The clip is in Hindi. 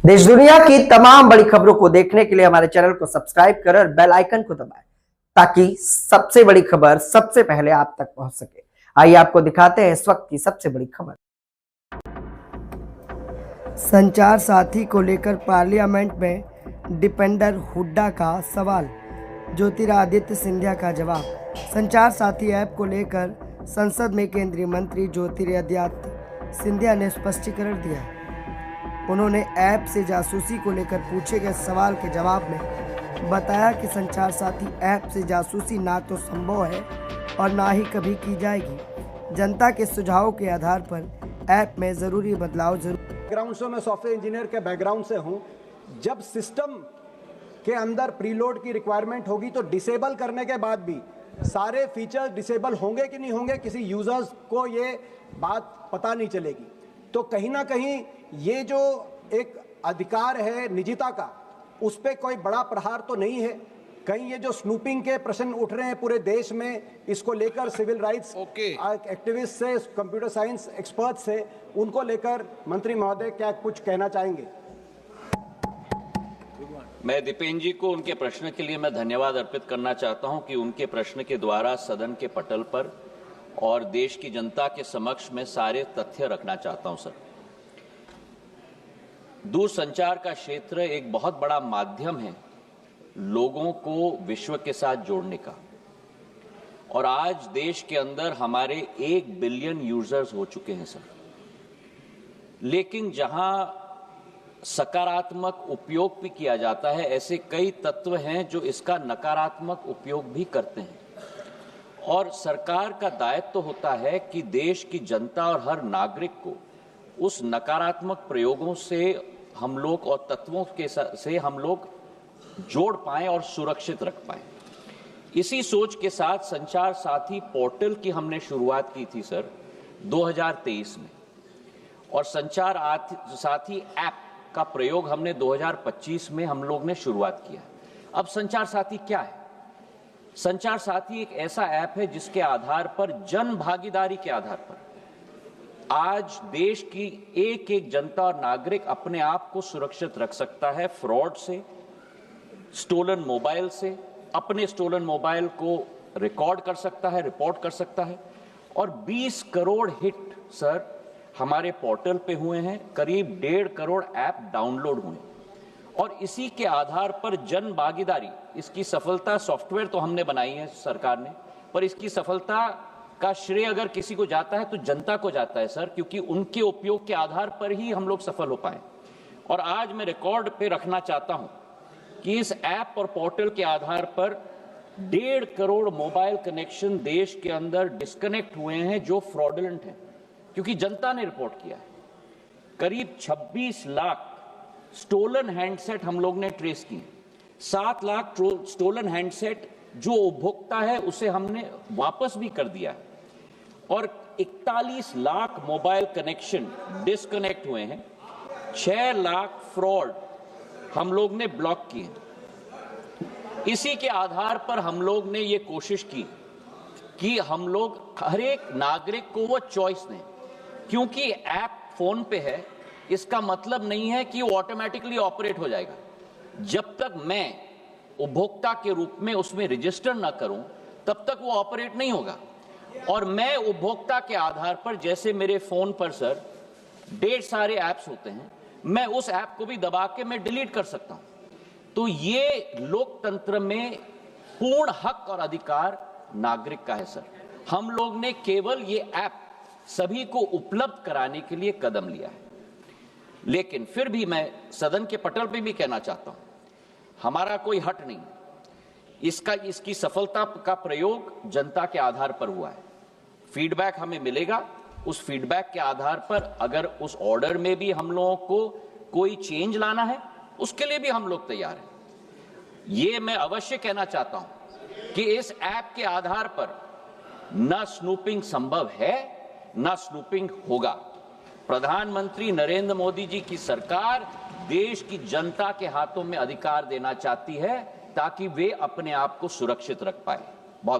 देश दुनिया की तमाम बड़ी खबरों को देखने के लिए हमारे चैनल को सब्सक्राइब करें और बेल आइकन को दबाएं ताकि सबसे बड़ी खबर सबसे पहले आप तक पहुंच सके। आइए आपको दिखाते हैं इस वक्त की सबसे बड़ी खबर। संचार साथी को लेकर पार्लियामेंट में दीपेंद्र हुड्डा का सवाल, ज्योतिरादित्य सिंधिया का जवाब। संचार साथी ऐप को लेकर संसद में केंद्रीय मंत्री ज्योतिरादित्य सिंधिया ने स्पष्टीकरण दिया। उन्होंने ऐप से जासूसी को लेकर पूछे गए सवाल के जवाब में बताया कि संचार साथी ऐप से जासूसी ना तो संभव है और ना ही कभी की जाएगी। जनता के सुझावों के आधार पर ऐप में ज़रूरी बदलाव बैकग्राउंड से मैं सॉफ्टवेयर इंजीनियर के बैकग्राउंड से हूं। जब सिस्टम के अंदर प्रीलोड की रिक्वायरमेंट होगी तो डिसेबल करने के बाद भी सारे फीचर्स डिसेबल होंगे कि नहीं होंगे, किसी यूजर्स को ये बात पता नहीं चलेगी। तो कहीं ना कहीं ये जो एक अधिकार है निजता का, उस पर कोई बड़ा प्रहार तो नहीं है। कहीं ये जो स्नूपिंग के प्रश्न उठ रहे हैं पूरे देश में, इसको लेकर सिविल राइट्स एक्टिविस्ट से कंप्यूटर साइंस एक्सपर्ट से, उनको लेकर मंत्री महोदय क्या कुछ कहना चाहेंगे? मैं दीपेंद्र जी को उनके प्रश्न के लिए मैं धन्यवाद अर्पित करना चाहता हूं कि उनके प्रश्न के द्वारा सदन के पटल पर और देश की जनता के समक्ष में सारे तथ्य रखना चाहता हूं। सर, दूरसंचार का क्षेत्र एक बहुत बड़ा माध्यम है लोगों को विश्व के साथ जोड़ने का, और आज देश के अंदर हमारे 1 बिलियन यूजर्स हो चुके हैं सर। लेकिन जहां सकारात्मक उपयोग भी किया जाता है, ऐसे कई तत्व हैं जो इसका नकारात्मक उपयोग भी करते हैं, और सरकार का दायित्व तो होता है कि देश की जनता और हर नागरिक को उस नकारात्मक प्रयोगों से हम लोग और तत्वों के से हम लोग जोड़ पाएं और सुरक्षित रख पाएं। इसी सोच के साथ संचार साथी पोर्टल की हमने शुरुआत की थी सर 2023 में, और संचार साथी ऐप का प्रयोग हमने 2025 में हम लोग ने शुरुआत किया। अब संचार साथी क्या है? संचार साथी एक ऐसा ऐप है जिसके आधार पर, जन भागीदारी के आधार पर, आज देश की एक एक जनता और नागरिक अपने आप को सुरक्षित रख सकता है फ्रॉड से, स्टोलन मोबाइल से। अपने स्टोलन मोबाइल को रिकॉर्ड कर सकता है, रिपोर्ट कर सकता है, और 20 करोड़ हिट सर हमारे पोर्टल पे हुए हैं। करीब 1.5 करोड़ ऐप डाउनलोड हुए, और इसी के आधार पर जन भागीदारी, इसकी सफलता, सॉफ्टवेयर तो हमने बनाई है सरकार ने, पर इसकी सफलता का श्रेय अगर किसी को जाता है तो जनता को जाता है सर, क्योंकि उनके उपयोग के आधार पर ही हम लोग सफल हो पाए। और आज मैं रिकॉर्ड पे रखना चाहता हूं कि इस ऐप और पोर्टल के आधार पर 1.5 करोड़ मोबाइल कनेक्शन देश के अंदर डिस्कनेक्ट हुए हैं जो फ्रॉडुलेंट हैं, क्योंकि जनता ने रिपोर्ट किया है। करीब 26 लाख स्टोलन हैंडसेट हम लोग ने ट्रेस किए। 7 लाख स्टोलन हैंडसेट जो उपभोक्ता है उसे हमने वापस भी कर दिया है, और 41 लाख मोबाइल कनेक्शन डिस्कनेक्ट हुए हैं। 6 लाख फ्रॉड हम लोग ने ब्लॉक किए। इसी के आधार पर हम लोग ने ये कोशिश की कि हम लोग हर एक नागरिक को वो चॉइस दें, क्योंकि ऐप फोन पे है, इसका मतलब नहीं है कि वो ऑटोमेटिकली ऑपरेट हो जाएगा। जब तक मैं उपभोक्ता के रूप में उसमें रजिस्टर ना करूं, तब तक वो ऑपरेट नहीं होगा। और मैं उपभोक्ता के आधार पर, जैसे मेरे फोन पर सर ढेर सारे ऐप्स होते हैं, मैं उस ऐप को भी दबा के मैं डिलीट कर सकता हूं। तो ये लोकतंत्र में पूर्ण हक और अधिकार नागरिक का है सर। हम लोग ने केवल ये ऐप सभी को उपलब्ध कराने के लिए कदम लिया है। लेकिन फिर भी मैं सदन के पटल पे भी कहना चाहता हूं, हमारा कोई हट नहीं। इसकी सफलता का प्रयोग जनता के आधार पर हुआ है। फीडबैक हमें मिलेगा, उस फीडबैक के आधार पर अगर उस ऑर्डर में भी हम लोगों को कोई चेंज लाना है, उसके लिए भी हम लोग तैयार हैं। ये मैं अवश्य कहना चाहता हूं कि इस ऐप के आधार पर न स्नूपिंग संभव है, न स्नूपिंग होगा। प्रधानमंत्री नरेंद्र मोदी जी की सरकार देश की जनता के हाथों में अधिकार देना चाहती है ताकि वे अपने आप को सुरक्षित रख पाए।